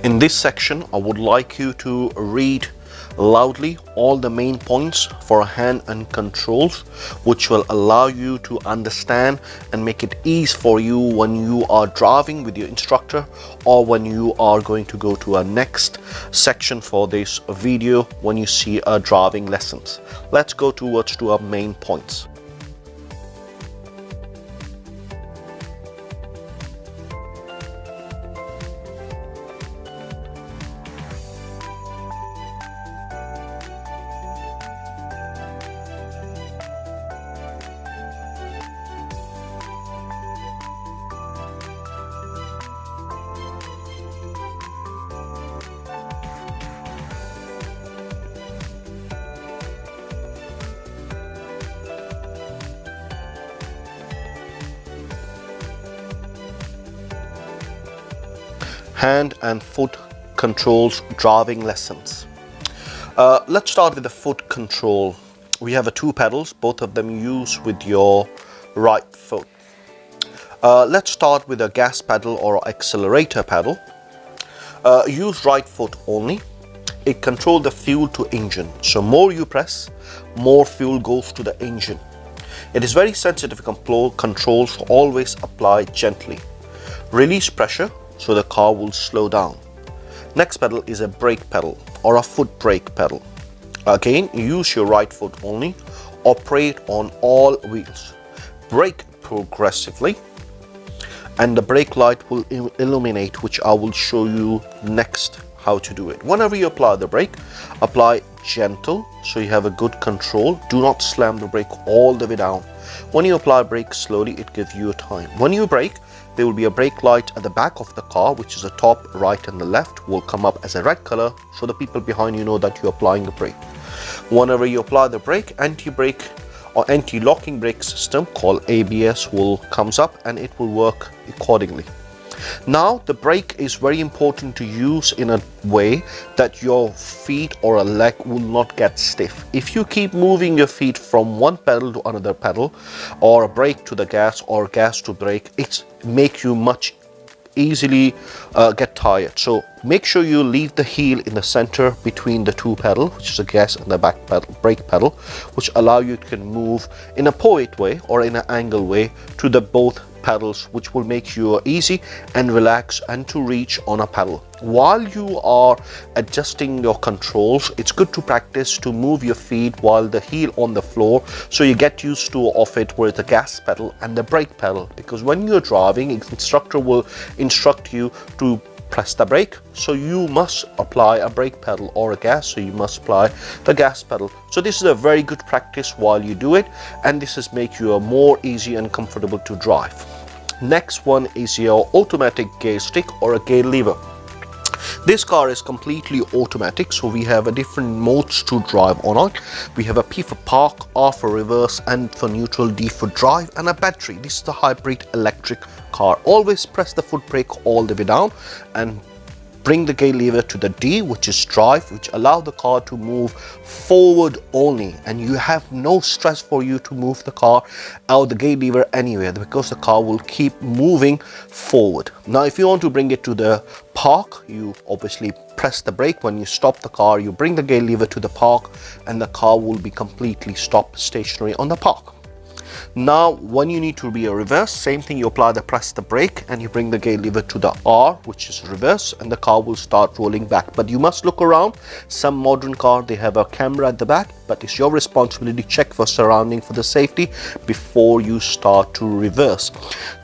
In this section, I would like you to read loudly all the main points for hand and controls, which will allow you to understand and make it easy for you when you are driving with your instructor, or when you are going to go to a next section for this video when you see our driving lessons. Let's go towards to our main points. Hand and foot controls driving lessons. Let's start with the foot control. We have two pedals, both of them use with your right foot. Let's start with a gas pedal or accelerator pedal. Use right foot only. It controls the fuel to engine. So more you press, more fuel goes to the engine. It is very sensitive controls, always apply gently. Release pressure so the car will slow down. Next pedal is a brake pedal or a foot brake pedal. Again, use your right foot only. Operate on all wheels. Brake progressively, and the brake light will illuminate, which I will show you next how to do it. Whenever you apply the brake, apply gentle so you have a good control. Do not slam the brake all the way down. When you apply brake slowly, it gives you a time. When you brake, there will be a brake light at the back of the car, which is the top, right and the left will come up as a red color, so the people behind you know that you're applying a brake. Whenever you apply the brake, anti-brake or anti-locking brake system called ABS will comes up, and it will work accordingly. Now the brake is very important to use in a way that your feet or a leg will not get stiff. If you keep moving your feet from one pedal to another pedal, or a brake to the gas or gas to brake, it make you much easily get tired. So make sure you leave the heel in the center between the two pedals, which is the gas and the back pedal, brake pedal, which allow you to move in a poet way or in an angle way to the both pedals, which will make you easy and relax and to reach on a pedal. While you are adjusting your controls, it's good to practice to move your feet while the heel on the floor, so you get used to of it with the gas pedal and the brake pedal, because when you're driving, instructor will instruct you to press the brake, so you must apply a brake pedal, or a gas, so you must apply the gas pedal. So this is a very good practice while you do it, and this is make you a more easy and comfortable to drive. Next one is your automatic gear stick or a gear lever. This car is completely automatic, so we have a different modes to drive on it. We have a P for park, R for reverse, and for neutral, D for drive, and a battery. This is the hybrid electric car. Always press the foot brake all the way down and bring the gear lever to the D, which is drive, which allow the car to move forward only, and you have no stress for you to move the car out the gear lever anywhere, because the car will keep moving forward. Now if you want to bring it to the park, you obviously press the brake. When you stop the car, you bring the gear lever to the park, and the car will be completely stopped stationary on the park. Now when you need to be a reverse, same thing, you press the brake and you bring the gear lever to the R, which is reverse, and the car will start rolling back. But you must look around. Some modern car, they have a camera at the back, but it's your responsibility to check for surrounding for the safety before you start to reverse.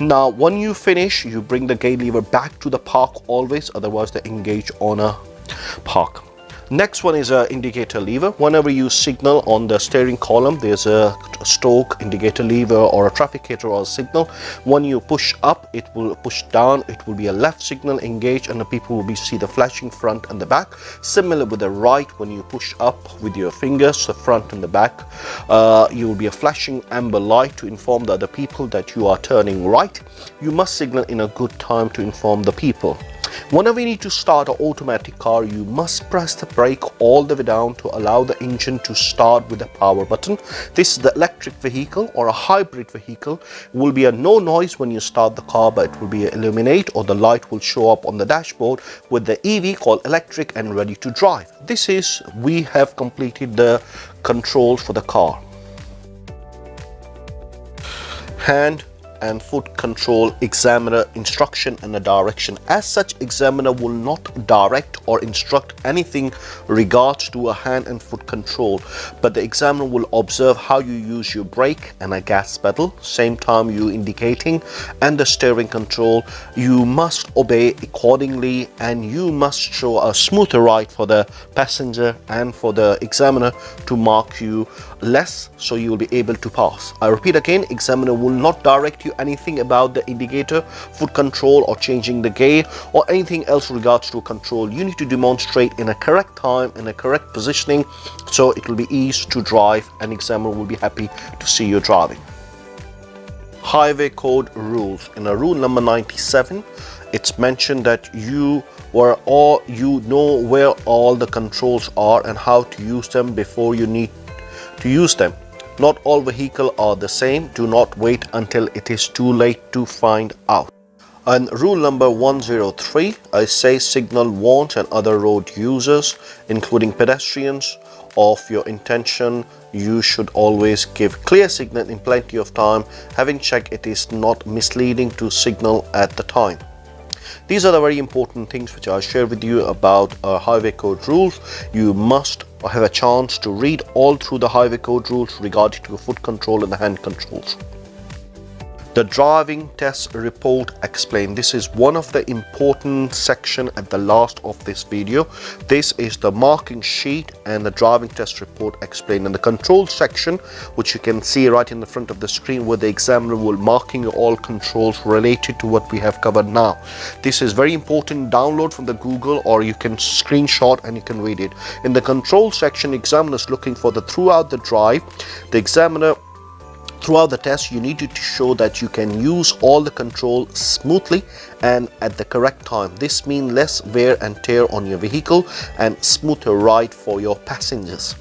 Now when you finish, you bring the gear lever back to the park always, otherwise they engage on a park. Next one is a indicator lever. Whenever you signal on the steering column, there's a stroke indicator lever or a trafficator or a signal. When you push up, it will push down, it will be a left signal engage, and the people will see the flashing front and the back. Similar with the right, when you push up with your fingers, the front and the back, you will be a flashing amber light to inform the other people that you are turning right. You must signal in a good time to inform the people. Whenever you need to start an automatic car, you must press the brake all the way down to allow the engine to start with the power button. This is the electric vehicle or a hybrid vehicle. It will be a no noise when you start the car, but it will be illuminate or the light will show up on the dashboard with the EV called electric and ready to drive. This is, we have completed the controls for the car. Hand and foot control, examiner instruction and a direction. As such, examiner will not direct or instruct anything regards to a hand and foot control, but the examiner will observe how you use your brake and a gas pedal, same time you indicating, and the steering control. You must obey accordingly and you must show a smoother ride for the passenger and for the examiner to mark you less, so you will be able to pass. I repeat again, examiner will not direct you anything about the indicator, foot control or changing the gear or anything else regards to control. You need to demonstrate in a correct time, in a correct positioning, so it will be easy to drive and examiner will be happy to see you driving. Highway code rules. In a rule number 97, it's mentioned that you know where all the controls are and how to use them before you need to use them. Not all vehicles are the same. Do not wait until it is too late to find out. And rule number 103, I say signal warns and other road users, including pedestrians, of your intention. You should always give clear signal in plenty of time, having checked it is not misleading to signal at the time. These are the very important things which I share with you about highway code rules. You must have a chance to read all through the highway code rules regarding to foot control and the hand controls. The driving test report explained. This is one of the important section at the last of this video. This is the marking sheet and the driving test report explained. And the control section, which you can see right in the front of the screen, where the examiner will marking all controls related to what we have covered now. This is very important. Download from the Google or you can screenshot and you can read it. In the control section, examiner is looking for the throughout the drive. The examiner throughout the test, you need to show that you can use all the control smoothly and at the correct time. This means less wear and tear on your vehicle and smoother ride for your passengers.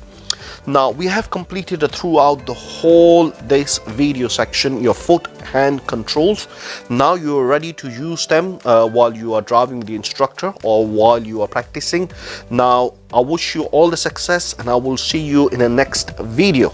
Now we have completed throughout the whole this video section your foot hand controls. Now you are ready to use them while you are driving with the instructor or while you are practicing. Now I wish you all the success and I will see you in the next video.